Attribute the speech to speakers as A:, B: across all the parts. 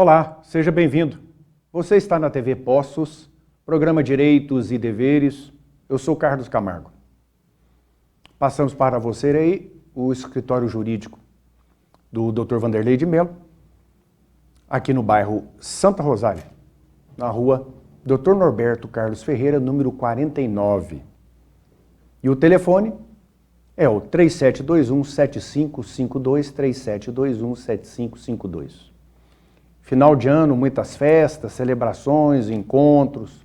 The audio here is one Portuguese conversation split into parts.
A: Olá, seja bem-vindo. Você está na TV Postos, programa Direitos e Deveres. Eu sou Carlos Camargo. Passamos para você aí o escritório jurídico do Dr. Vanderlei de Mello, aqui no bairro Santa Rosália, na rua Dr. Norberto Carlos Ferreira, número 49. E o telefone é o 3721-7552, 3721-7552. Final de ano, muitas festas, celebrações, encontros.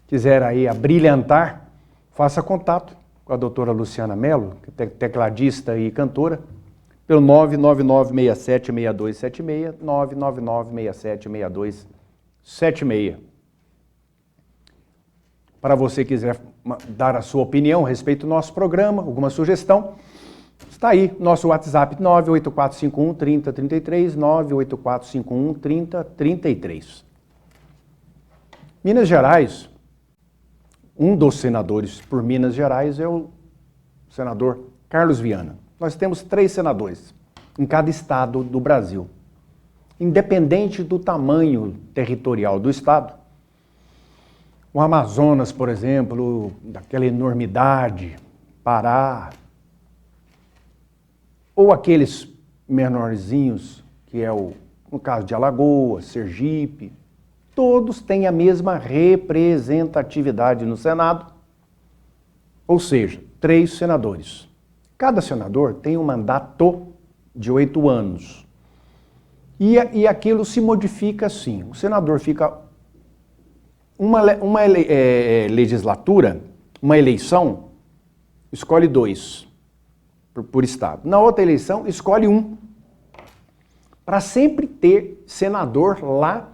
A: Quiser aí abrilhantar, faça contato com a doutora Luciana Mello, tecladista e cantora, pelo 999676276, 999676276. Para você quiser dar a sua opinião a respeito do nosso programa, alguma sugestão, está aí nosso WhatsApp 98451-3033, 98451-3033. Minas Gerais, um dos senadores por Minas Gerais é o senador Carlos Viana. Nós temos 3 senadores em cada estado do Brasil. Independente do tamanho territorial do estado, o Amazonas, por exemplo, daquela enormidade, Pará, ou aqueles menorzinhos, que é no caso de Alagoas, Sergipe, todos têm a mesma representatividade no Senado, ou seja, 3 senadores. Cada senador tem um mandato de 8 anos. E aquilo se modifica assim. O senador fica uma legislatura, uma eleição, escolhe 2 por estado. Na outra eleição, escolhe 1. Para sempre ter senador lá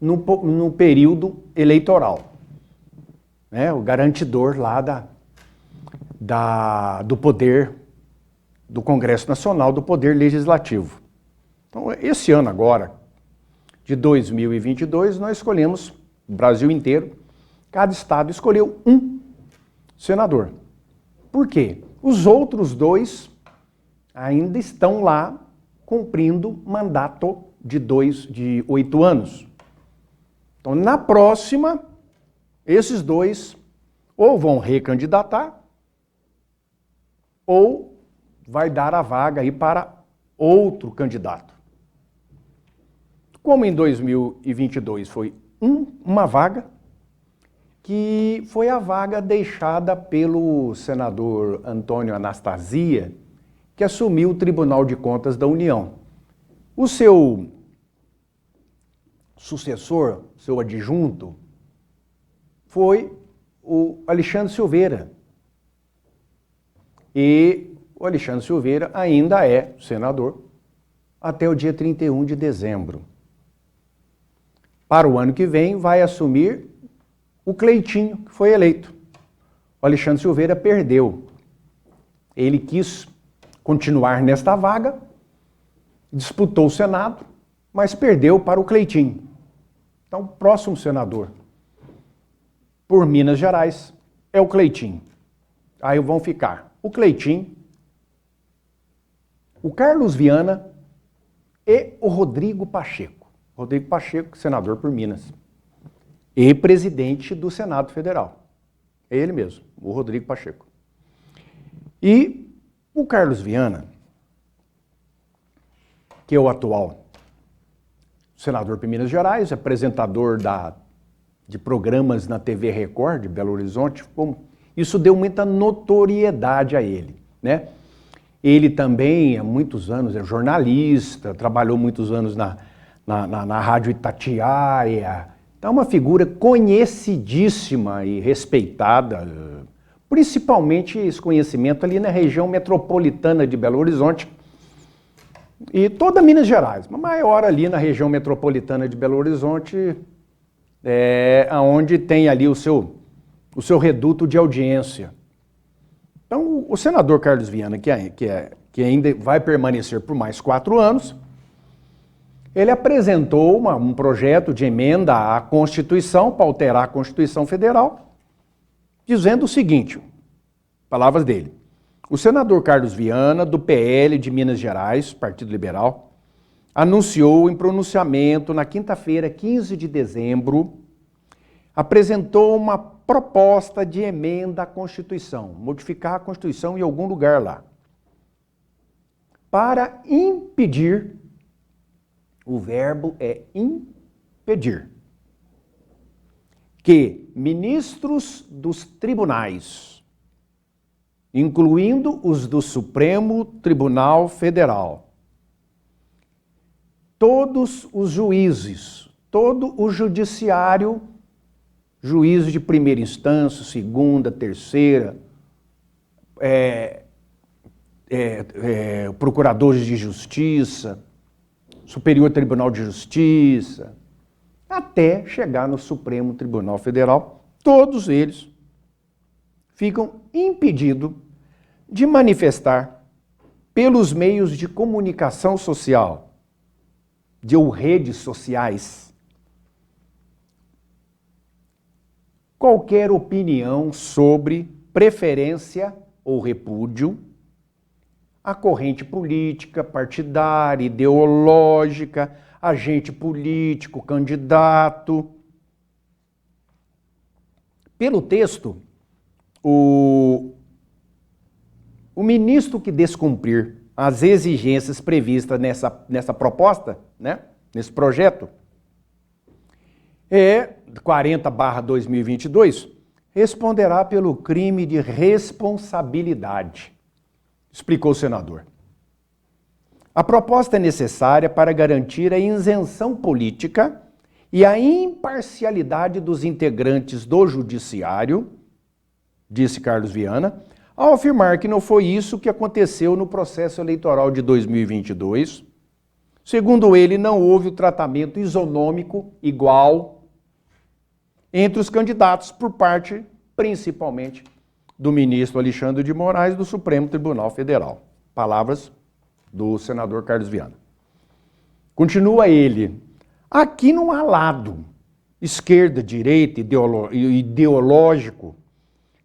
A: no período eleitoral. Né? O garantidor lá do poder do Congresso Nacional, do poder legislativo. Então, esse ano agora, de 2022, nós escolhemos o Brasil inteiro, cada estado escolheu 1 senador. Por quê? Os outros 2 ainda estão lá cumprindo mandato de 8 anos. Então, na próxima, esses 2 ou vão recandidatar ou vai dar a vaga aí para outro candidato. Como em 2022 foi uma vaga, que foi a vaga deixada pelo senador Antônio Anastasia, que assumiu o Tribunal de Contas da União. O seu sucessor, seu adjunto, foi o Alexandre Silveira. E o Alexandre Silveira ainda é senador até o dia 31 de dezembro. Para o ano que vem, vai assumir o Cleitinho, que foi eleito. O Alexandre Silveira perdeu. Ele quis continuar nesta vaga, disputou o Senado, mas perdeu para o Cleitinho. Então, o próximo senador por Minas Gerais é o Cleitinho. Aí vão ficar o Cleitinho, o Carlos Viana e o Rodrigo Pacheco. Rodrigo Pacheco, senador por Minas. E presidente do Senado Federal. É ele mesmo, o Rodrigo Pacheco. E o Carlos Viana, que é o atual senador por Minas Gerais, apresentador de programas na TV Record de Belo Horizonte, isso deu muita notoriedade a ele, né? Ele também, há muitos anos, é jornalista, trabalhou muitos anos na Rádio Itatiaia. Então, é uma figura conhecidíssima e respeitada, principalmente esse conhecimento ali na região metropolitana de Belo Horizonte e toda Minas Gerais, mas maior ali na região metropolitana de Belo Horizonte, onde tem ali o seu reduto de audiência. Então, o senador Carlos Viana, que ainda vai permanecer por mais 4 anos, ele apresentou um projeto de emenda à Constituição, para alterar a Constituição Federal, dizendo o seguinte, palavras dele: o senador Carlos Viana, do PL de Minas Gerais, Partido Liberal, anunciou em pronunciamento na quinta-feira, 15 de dezembro, apresentou uma proposta de emenda à Constituição, modificar a Constituição em algum lugar lá, para impedir, o verbo é impedir, que ministros dos tribunais, incluindo os do Supremo Tribunal Federal, todos os juízes, todo o judiciário, juízo de primeira instância, segunda, terceira, procuradores de justiça, Superior Tribunal de Justiça, até chegar no Supremo Tribunal Federal, todos eles ficam impedidos de manifestar pelos meios de comunicação social, de redes sociais, qualquer opinião sobre preferência ou repúdio à corrente política, partidária, ideológica, agente político, candidato. Pelo texto, o ministro que descumprir as exigências previstas nessa proposta, né, nesse projeto, 40/2022, responderá pelo crime de responsabilidade, explicou o senador. A proposta é necessária para garantir a isenção política e a imparcialidade dos integrantes do judiciário, disse Carlos Viana, ao afirmar que não foi isso que aconteceu no processo eleitoral de 2022. Segundo ele, não houve o tratamento isonômico igual entre os candidatos por parte, principalmente, do ministro Alexandre de Moraes do Supremo Tribunal Federal. Palavras do senador Carlos Viana. Continua ele. Aqui não há lado, esquerda, direita, ideológico,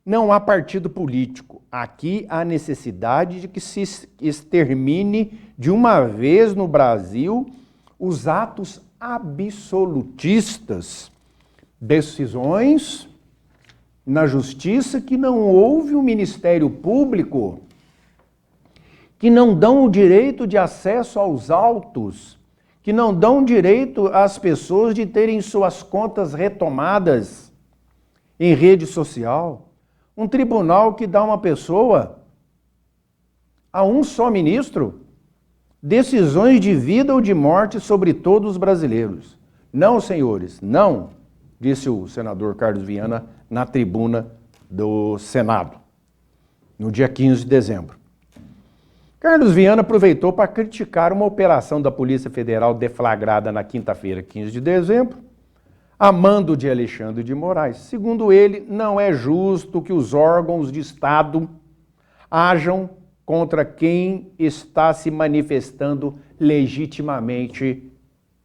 A: não há partido político. Aqui há necessidade de que se extermine de uma vez no Brasil os atos absolutistas, decisões na justiça que não houve um Ministério Público, que não dão o direito de acesso aos autos, que não dão direito às pessoas de terem suas contas retomadas em rede social. Um tribunal que dá uma pessoa, a um só ministro, decisões de vida ou de morte sobre todos os brasileiros. Não, senhores, não, disse o senador Carlos Viana na tribuna do Senado, no dia 15 de dezembro. Carlos Viana aproveitou para criticar uma operação da Polícia Federal deflagrada na quinta-feira, 15 de dezembro, a mando de Alexandre de Moraes. Segundo ele, não é justo que os órgãos de Estado ajam contra quem está se manifestando legitimamente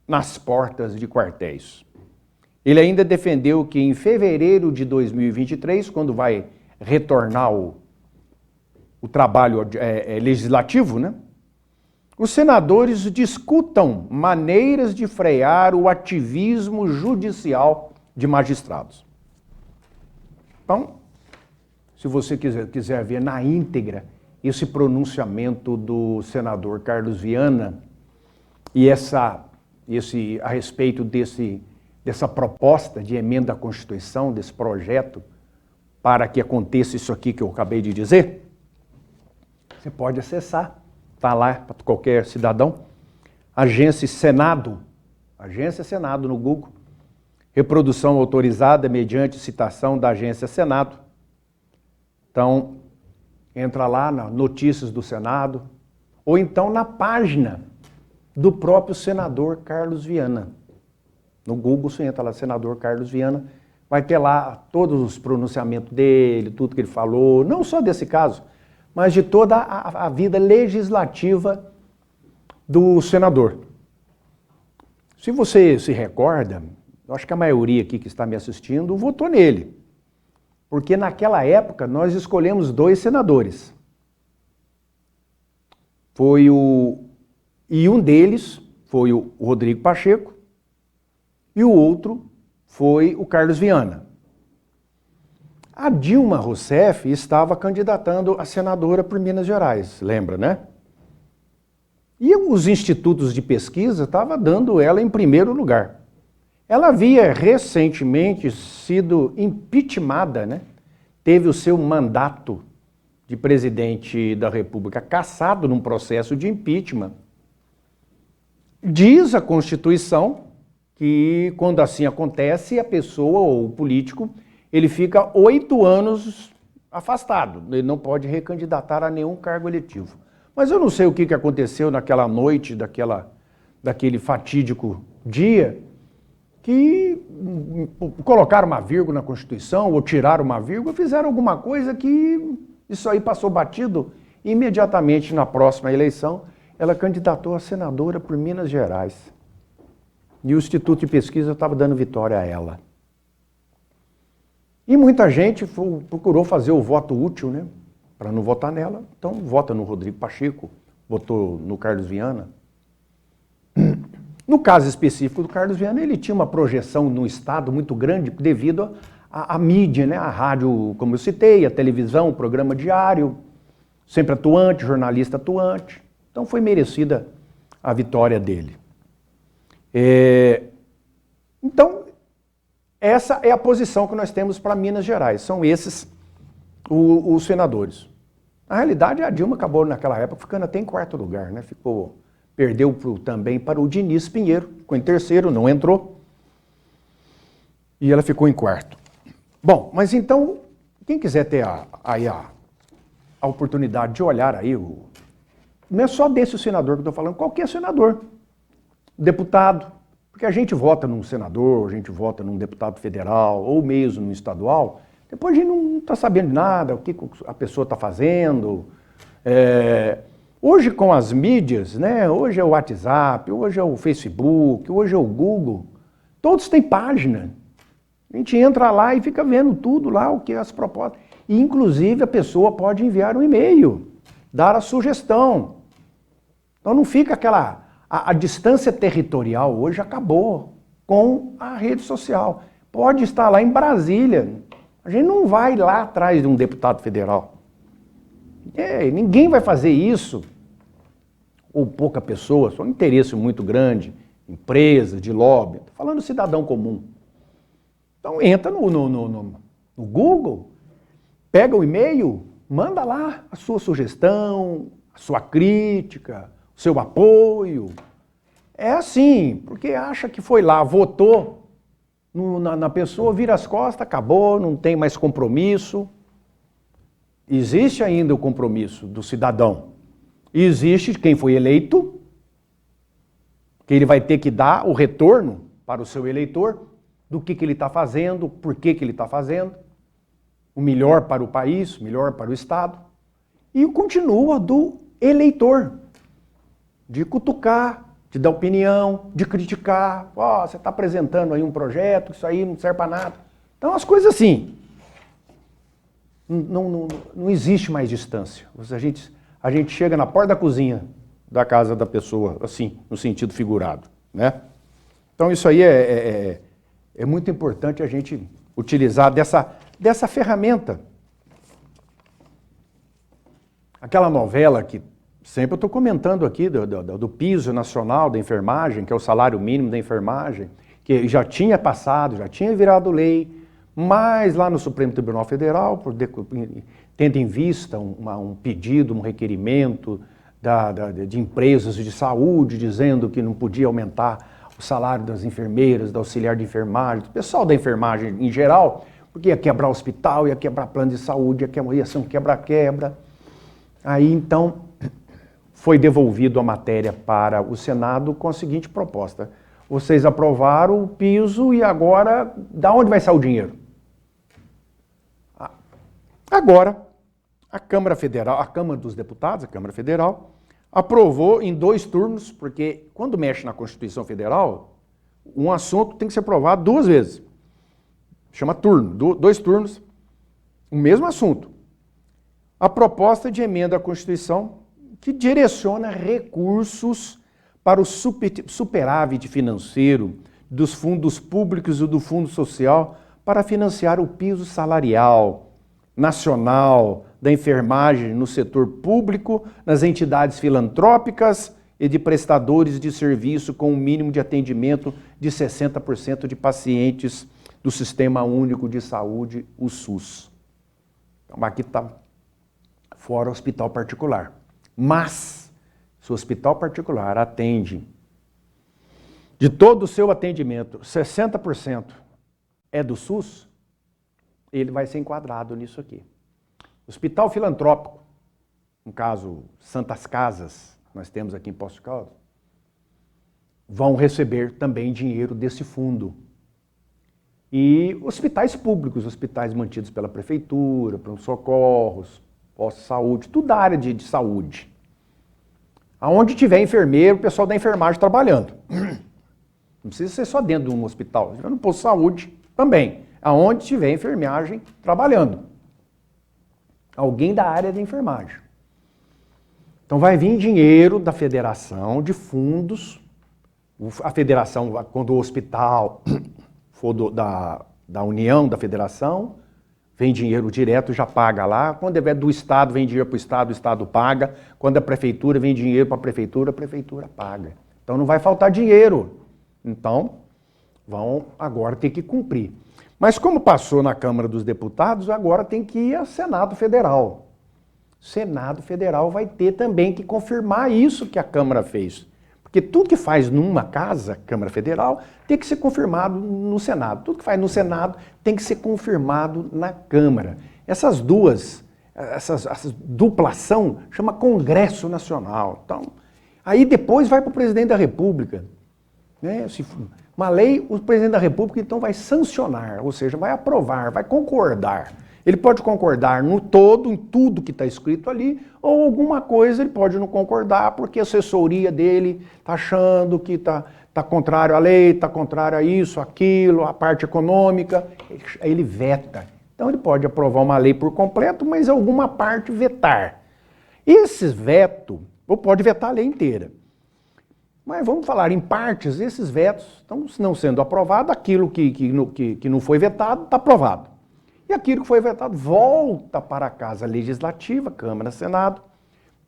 A: nas portas de quartéis. Ele ainda defendeu que em fevereiro de 2023, quando vai retornar o trabalho legislativo, né, os senadores discutam maneiras de frear o ativismo judicial de magistrados. Então, se você quiser ver na íntegra esse pronunciamento do senador Carlos Viana e a respeito dessa proposta de emenda à Constituição, desse projeto, para que aconteça isso aqui que eu acabei de dizer, você pode acessar, está lá para qualquer cidadão, Agência Senado no Google, reprodução autorizada mediante citação da Agência Senado. Então, entra lá nas notícias do Senado, ou então na página do próprio senador Carlos Viana. No Google, você entra lá, senador Carlos Viana, vai ter lá todos os pronunciamentos dele, tudo que ele falou, não só desse caso, mas de toda a vida legislativa do senador. Se você se recorda, eu acho que a maioria aqui que está me assistindo votou nele, porque naquela época nós escolhemos 2 senadores. E um deles foi o Rodrigo Pacheco e o outro foi o Carlos Viana. A Dilma Rousseff estava candidatando a senadora por Minas Gerais, lembra, né? E os institutos de pesquisa estavam dando ela em primeiro lugar. Ela havia recentemente sido impeachmentada, né? Teve o seu mandato de presidente da República cassado num processo de impeachment. Diz a Constituição que quando assim acontece, a pessoa ou o político, ele fica 8 anos afastado, ele não pode recandidatar a nenhum cargo eletivo. Mas eu não sei o que aconteceu naquela noite, daquele fatídico dia, que colocaram uma vírgula na Constituição, ou tiraram uma vírgula, fizeram alguma coisa que isso aí passou batido. Imediatamente na próxima eleição, ela candidatou a senadora por Minas Gerais. E o Instituto de Pesquisa estava dando vitória a ela. E muita gente procurou fazer o voto útil, né? Para não votar nela. Então, vota no Rodrigo Pacheco, votou no Carlos Viana. No caso específico do Carlos Viana, ele tinha uma projeção no Estado muito grande devido à mídia, né? A rádio, como eu citei, a televisão, o programa diário, sempre atuante, jornalista atuante. Então, foi merecida a vitória dele. Então, essa é a posição que nós temos para Minas Gerais. São esses os senadores. Na realidade, a Dilma acabou naquela época ficando até em quarto lugar, né? Perdeu também para o Diniz Pinheiro, ficou em terceiro, não entrou. E ela ficou em quarto. Bom, mas então, quem quiser ter a oportunidade de olhar aí, não é só desse senador que eu estou falando, qualquer senador. Deputado, porque a gente vota num senador, a gente vota num deputado federal, ou mesmo no estadual, depois a gente não está sabendo de nada, o que a pessoa está fazendo. Hoje com as mídias, né? Hoje é o WhatsApp, hoje é o Facebook, hoje é o Google, todos têm página. A gente entra lá e fica vendo tudo lá, o que é as propostas. E, inclusive, a pessoa pode enviar um e-mail, dar a sugestão. Então não fica aquela... A distância territorial hoje acabou com a rede social. Pode estar lá em Brasília. A gente não vai lá atrás de um deputado federal. Ninguém vai fazer isso. Ou pouca pessoa, só um interesse muito grande, empresa, de lobby. Estou falando do cidadão comum. Então entra no Google, pega o e-mail, manda lá a sua sugestão, a sua crítica, seu apoio. É assim, porque acha que foi lá, votou na pessoa, vira as costas, acabou, não tem mais compromisso. Existe ainda o compromisso do cidadão. Existe quem foi eleito, que ele vai ter que dar o retorno para o seu eleitor do que ele está fazendo, por que ele está fazendo, o melhor para o país, o melhor para o Estado. E continua do eleitor. De cutucar, de dar opinião, de criticar. Você está apresentando aí um projeto, isso aí não serve para nada. Então, as coisas assim. Não existe mais distância. A gente chega na porta da cozinha da casa da pessoa, assim, no sentido figurado, né? Então, isso aí é muito importante a gente utilizar dessa ferramenta. Aquela novela que sempre eu estou comentando aqui do piso nacional da enfermagem, que é o salário mínimo da enfermagem, que já tinha passado, já tinha virado lei, mas lá no Supremo Tribunal Federal, tendo em vista um pedido, um requerimento de empresas de saúde, dizendo que não podia aumentar o salário das enfermeiras, do auxiliar de enfermagem, do pessoal da enfermagem em geral, porque ia quebrar hospital, ia quebrar plano de saúde, ia ser um quebra-quebra. Aí, então, foi devolvido a matéria para o Senado com a seguinte proposta. Vocês aprovaram o piso e agora, da onde vai sair o dinheiro? Agora, a Câmara Federal, a Câmara dos Deputados, a Câmara Federal, aprovou em 2 turnos, porque quando mexe na Constituição Federal, um assunto tem que ser aprovado 2 vezes. Chama turno, 2 turnos, o mesmo assunto. A proposta de emenda à Constituição que direciona recursos para o superávit financeiro dos fundos públicos e do Fundo Social para financiar o piso salarial nacional da enfermagem no setor público, nas entidades filantrópicas e de prestadores de serviço com um mínimo de atendimento de 60% de pacientes do Sistema Único de Saúde, o SUS. Então, aqui está fora o hospital particular. Mas, se o hospital particular atende, de todo o seu atendimento, 60% é do SUS, ele vai ser enquadrado nisso aqui. Hospital filantrópico, no caso, Santas Casas, nós temos aqui em Poços de Caldas, vão receber também dinheiro desse fundo. E hospitais públicos, hospitais mantidos pela prefeitura, pronto-socorros, postos de saúde, tudo da área de saúde. Aonde tiver enfermeiro, o pessoal da enfermagem trabalhando. Não precisa ser só dentro de um hospital, no posto de saúde também. Aonde tiver enfermagem trabalhando. Alguém da área de enfermagem. Então vai vir dinheiro da federação, de fundos. A federação, quando o hospital for da União, da federação, vem dinheiro direto, já paga lá. Quando é do Estado, vem dinheiro para o Estado paga. Quando é prefeitura, vem dinheiro para a prefeitura paga. Então não vai faltar dinheiro. Então, vão agora ter que cumprir. Mas como passou na Câmara dos Deputados, agora tem que ir ao Senado Federal. Senado Federal vai ter também que confirmar isso que a Câmara fez. Porque tudo que faz numa casa, Câmara Federal, tem que ser confirmado no Senado. Tudo que faz no Senado tem que ser confirmado na Câmara. Essas duplação chama Congresso Nacional. Então, aí depois vai para o presidente da República. Né? Uma lei, o presidente da República então vai sancionar, ou seja, vai aprovar, vai concordar. Ele pode concordar no todo, em tudo que está escrito ali, ou alguma coisa ele pode não concordar, porque a assessoria dele está achando que está contrário à lei, está contrário a isso, aquilo, a parte econômica, ele veta. Então ele pode aprovar uma lei por completo, mas alguma parte vetar. Esses vetos, ou pode vetar a lei inteira. Mas vamos falar em partes, esses vetos estão não sendo aprovados, aquilo que não foi vetado está aprovado. E aquilo que foi vetado volta para a Casa Legislativa, Câmara, Senado,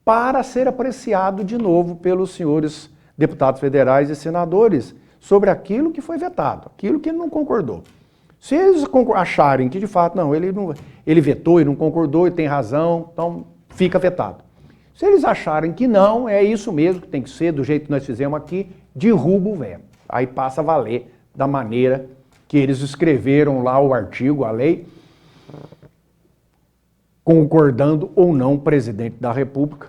A: para ser apreciado de novo pelos senhores deputados federais e senadores sobre aquilo que foi vetado, aquilo que ele não concordou. Se eles acharem que de fato, não, ele vetou e não concordou e tem razão, então fica vetado. Se eles acharem que não, é isso mesmo que tem que ser, do jeito que nós fizemos aqui, derruba o veto. Aí passa a valer da maneira que eles escreveram lá o artigo, a lei, concordando ou não o presidente da República,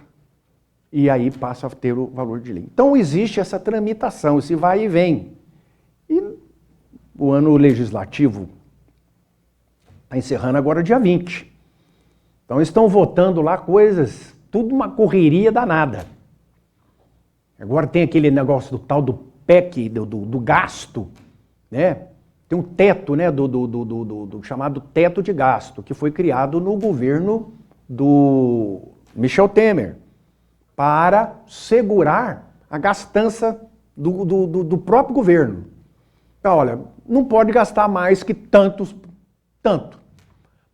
A: e aí passa a ter o valor de lei. Então existe essa tramitação, esse vai e vem. E o ano legislativo está encerrando agora dia 20. Então estão votando lá coisas, tudo uma correria danada. Agora tem aquele negócio do tal do PEC, do gasto, né? Tem um teto, né, do chamado teto de gasto, que foi criado no governo do Michel Temer, para segurar a gastança do próprio governo. Então, olha, não pode gastar mais que tanto.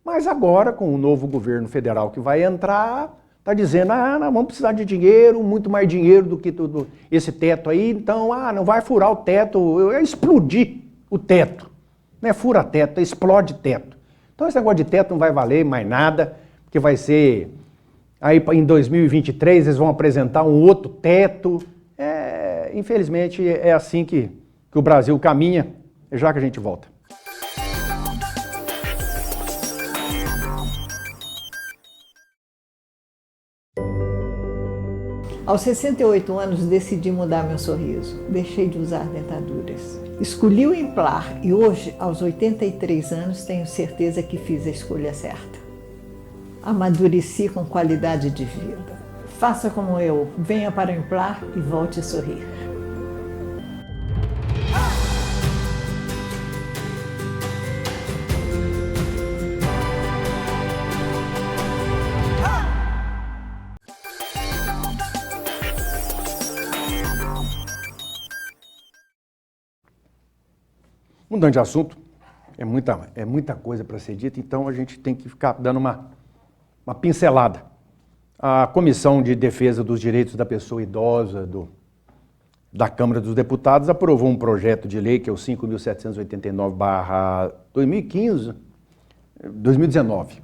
A: Mas agora, com o novo governo federal que vai entrar, está dizendo, nós vamos precisar de dinheiro, muito mais dinheiro do que esse teto aí, então, não vai furar o teto, é explodir o teto. Não é fura teto, é explode teto. Então esse negócio de teto não vai valer mais nada, porque vai ser, aí em 2023 eles vão apresentar um outro teto. Infelizmente é assim que o Brasil caminha, já que a gente volta.
B: Aos 68 anos, decidi mudar meu sorriso. Deixei de usar dentaduras. Escolhi o Implar e hoje, aos 83 anos, tenho certeza que fiz a escolha certa. Amadureci com qualidade de vida. Faça como eu, venha para o Implar e volte a sorrir.
A: Mudando de assunto, é muita coisa para ser dita, então a gente tem que ficar dando uma pincelada. A Comissão de Defesa dos Direitos da Pessoa Idosa da Câmara dos Deputados aprovou um projeto de lei, que é o 5.789/2019,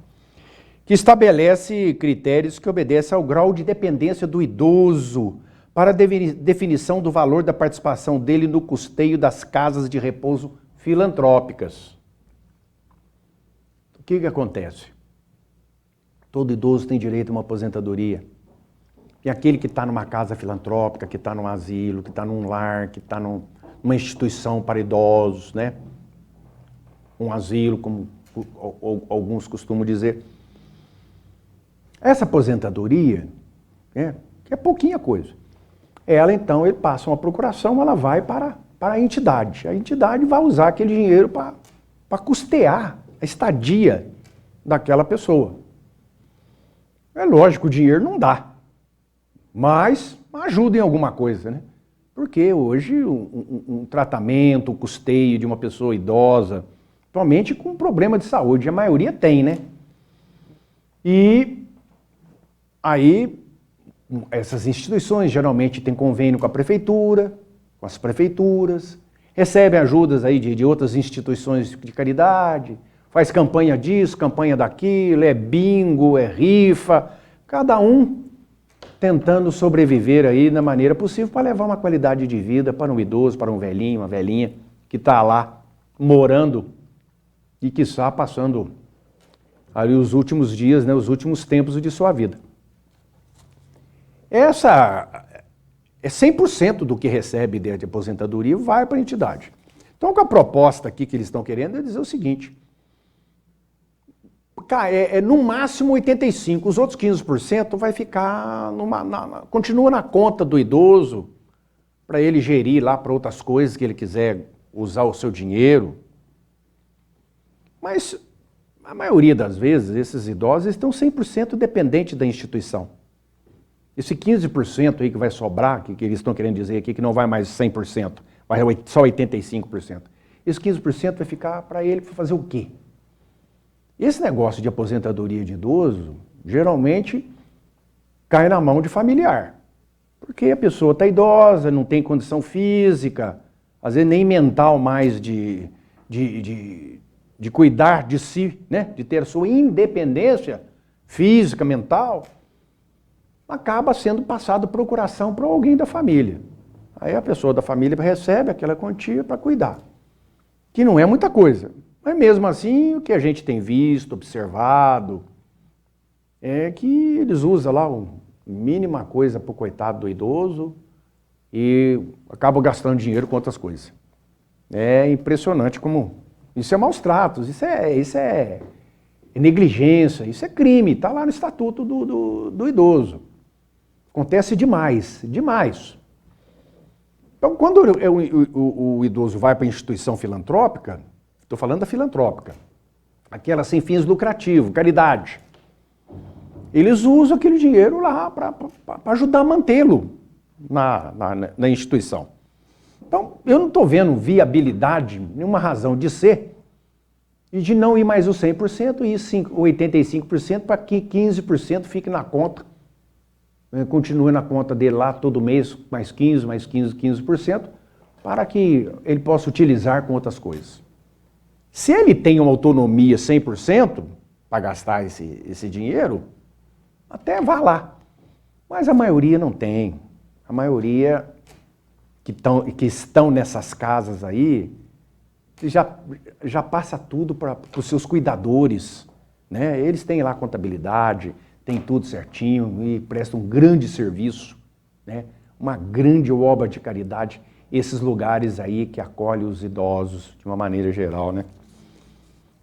A: que estabelece critérios que obedecem ao grau de dependência do idoso para a definição do valor da participação dele no custeio das casas de repouso filantrópicas. O que acontece? Todo idoso tem direito a uma aposentadoria. E aquele que está numa casa filantrópica, que está num asilo, que está num lar, que está numa instituição para idosos, né? Um asilo, como alguns costumam dizer. Essa aposentadoria, que é pouquinha coisa, ela então, ele passa uma procuração, ela vai para a entidade. A entidade vai usar aquele dinheiro para custear a estadia daquela pessoa. É lógico, o dinheiro não dá, mas ajuda em alguma coisa, né? Porque hoje um tratamento, um custeio de uma pessoa idosa, principalmente com problema de saúde, a maioria tem, né? E aí, essas instituições geralmente têm convênio com a prefeitura, com as prefeituras, recebem ajudas aí de outras instituições de caridade, faz campanha disso, campanha daquilo, é bingo, é rifa, cada um tentando sobreviver aí da maneira possível para levar uma qualidade de vida para um idoso, para um velhinho, uma velhinha que está lá morando e quiçá passando ali os últimos dias, né, os últimos tempos de sua vida. Essa é 100% do que recebe de aposentadoria vai para a entidade. Então, com a proposta aqui que eles estão querendo é dizer o seguinte: no máximo 85%, os outros 15% vai ficar, continua na conta do idoso, para ele gerir lá para outras coisas que ele quiser usar o seu dinheiro. Mas, a maioria das vezes, esses idosos estão 100% dependentes da instituição. Esse 15% aí que vai sobrar, que eles estão querendo dizer aqui, que não vai mais 100%, vai só 85%. Esse 15% vai ficar para ele fazer o quê? Esse negócio de aposentadoria de idoso, geralmente, cai na mão de familiar. Porque a pessoa está idosa, não tem condição física, às vezes nem mental mais de cuidar de si, né? De ter a sua independência física, mental, acaba sendo passado procuração para alguém da família. Aí a pessoa da família recebe aquela quantia para cuidar, que não é muita coisa. Mas mesmo assim, o que a gente tem visto, observado, é que eles usam lá a mínima coisa para o coitado do idoso e acabam gastando dinheiro com outras coisas. É impressionante como... Isso é maus tratos, isso é negligência, isso é crime, está lá no Estatuto do Idoso. Acontece demais, demais. Então, quando o idoso vai para a instituição filantrópica, estou falando da filantrópica, aquela sem fins lucrativos, caridade, eles usam aquele dinheiro lá para ajudar a mantê-lo na instituição. Então, eu não estou vendo viabilidade, nenhuma razão de ser, e de não ir mais o 100% e ir 85% para que 15% fique na conta, continue na conta dele lá todo mês, mais 15%, para que ele possa utilizar com outras coisas. Se ele tem uma autonomia 100% para gastar esse dinheiro, até vá lá. Mas a maioria não tem. A maioria que estão nessas casas aí, já passa tudo para os seus cuidadores, né? Eles têm lá contabilidade, tem tudo certinho e prestam um grande serviço, né? Uma grande obra de caridade, esses lugares aí que acolhem os idosos de uma maneira geral, né?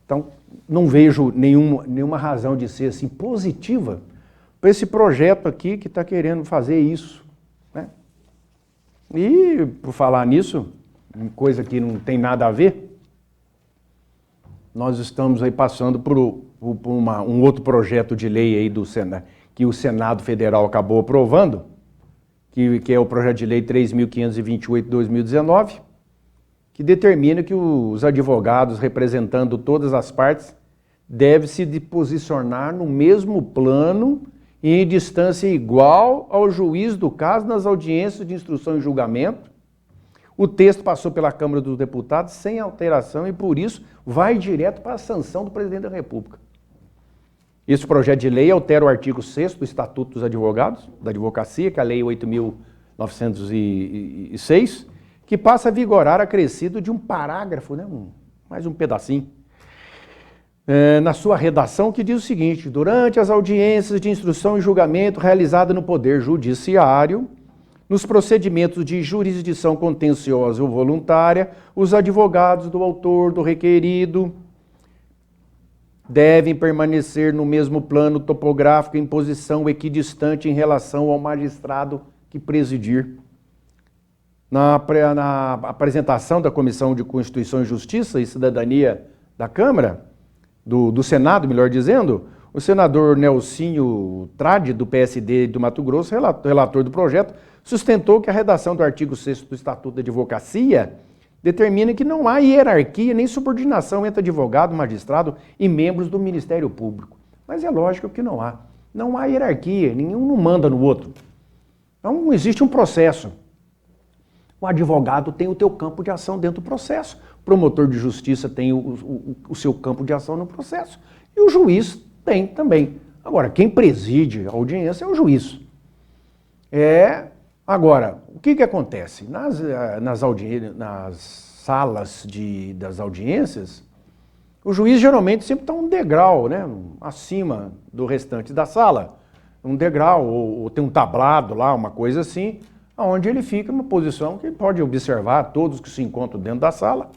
A: Então, não vejo nenhuma razão de ser assim positiva para esse projeto aqui que está querendo fazer isso, né? E, por falar nisso, coisa que não tem nada a ver, nós estamos aí passando por um outro projeto de lei aí do Senado, que o Senado Federal acabou aprovando, que é o projeto de lei 3.528/2019, que determina que os advogados representando todas as partes devem se posicionar no mesmo plano e em distância igual ao juiz do caso nas audiências de instrução e julgamento. O texto passou pela Câmara dos Deputados sem alteração e, por isso, vai direto para a sanção do Presidente da República. Esse projeto de lei altera o artigo 6º do Estatuto dos Advogados, da Advocacia, que é a Lei 8.906, que passa a vigorar acrescido de um parágrafo, né? Mais um pedacinho. Na sua redação, que diz o seguinte: durante as audiências de instrução e julgamento realizadas no Poder Judiciário, nos procedimentos de jurisdição contenciosa ou voluntária, os advogados do autor do requerido devem permanecer no mesmo plano topográfico em posição equidistante em relação ao magistrado que presidir. Na apresentação da Comissão de Constituição e Justiça e Cidadania da Câmara, do Senado, melhor dizendo, o senador Nelsinho Trade, do PSD do Mato Grosso, relator do projeto, sustentou que a redação do artigo 6º do Estatuto da Advocacia determina que não há hierarquia nem subordinação entre advogado, magistrado e membros do Ministério Público. Mas é lógico que não há. Não há hierarquia, nenhum não manda no outro. Então existe um processo. O advogado tem o teu campo de ação dentro do processo. O promotor de justiça tem o seu campo de ação no processo. E o juiz tem também. Agora, quem preside a audiência é o juiz. Agora, o que acontece? Nas salas das audiências, o juiz geralmente sempre está um degrau, né, acima do restante da sala. Um degrau, ou tem um tablado lá, uma coisa assim, onde ele fica numa posição que ele pode observar todos que se encontram dentro da sala.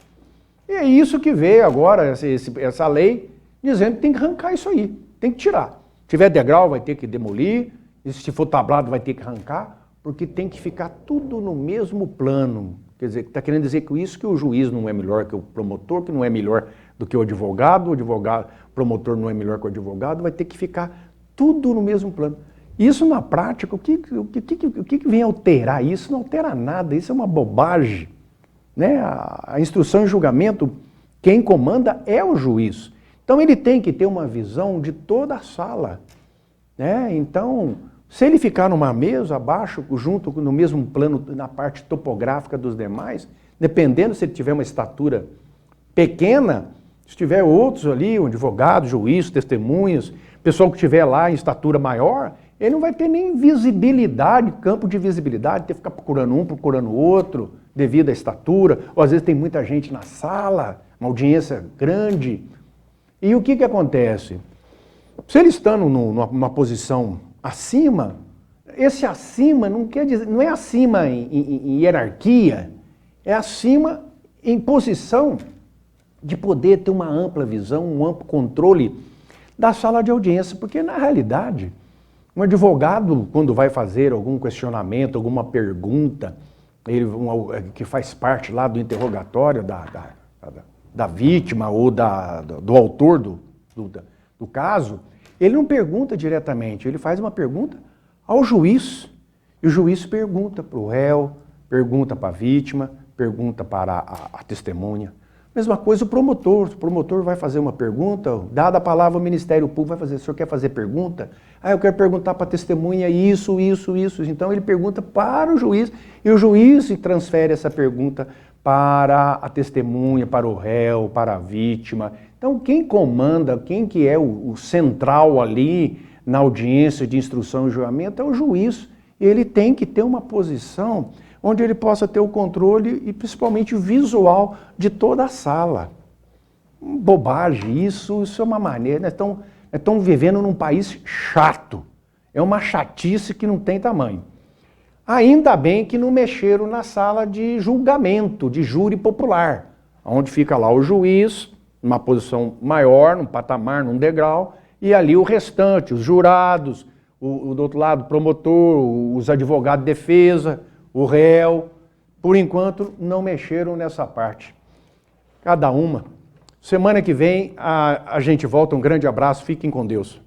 A: E é isso que veio agora, essa lei, dizendo que tem que arrancar isso aí, tem que tirar. Se tiver degrau, vai ter que demolir, e se for tablado, vai ter que arrancar, porque tem que ficar tudo no mesmo plano. Quer dizer, está querendo dizer com isso que o juiz não é melhor que o promotor, que não é melhor do que o advogado, o promotor não é melhor que o advogado, vai ter que ficar tudo no mesmo plano. Isso na prática, o que vem alterar isso? Não altera nada, isso é uma bobagem. Né? A instrução e julgamento, quem comanda é o juiz. Então ele tem que ter uma visão de toda a sala. Né? Então, se ele ficar numa mesa abaixo, junto no mesmo plano, na parte topográfica dos demais, dependendo se ele tiver uma estatura pequena, se tiver outros ali, um advogado, juiz, testemunhas, pessoal que estiver lá em estatura maior, ele não vai ter nem visibilidade, campo de visibilidade, ter que ficar procurando um, procurando outro, devido à estatura, ou às vezes tem muita gente na sala, uma audiência grande. E o que acontece? Se ele estando numa posição acima, esse acima não quer dizer, não é acima em hierarquia, é acima em posição de poder ter uma ampla visão, um amplo controle da sala de audiência, porque na realidade, um advogado, quando vai fazer algum questionamento, alguma pergunta, que faz parte lá do interrogatório da vítima ou do autor do caso, ele não pergunta diretamente, ele faz uma pergunta ao juiz. E o juiz pergunta para o réu, pergunta para a vítima, pergunta para a testemunha. Mesma coisa o promotor vai fazer uma pergunta, dada a palavra o Ministério Público vai fazer, o senhor quer fazer pergunta? Eu quero perguntar para a testemunha isso. Então ele pergunta para o juiz e o juiz transfere essa pergunta para a testemunha, para o réu, para a vítima. Então quem comanda, quem que é o central ali na audiência de instrução e julgamento é o juiz. Ele tem que ter uma posição onde ele possa ter o controle e principalmente visual de toda a sala. Bobagem, isso é uma maneira, nós estamos vivendo num país chato, é uma chatice que não tem tamanho. Ainda bem que não mexeram na sala de julgamento, de júri popular, onde fica lá o juiz, numa posição maior, num patamar, num degrau, e ali o restante, os jurados, do outro lado o promotor, os advogados de defesa, o réu, por enquanto não mexeram nessa parte. Cada uma. Semana que vem a gente volta, um grande abraço, fiquem com Deus.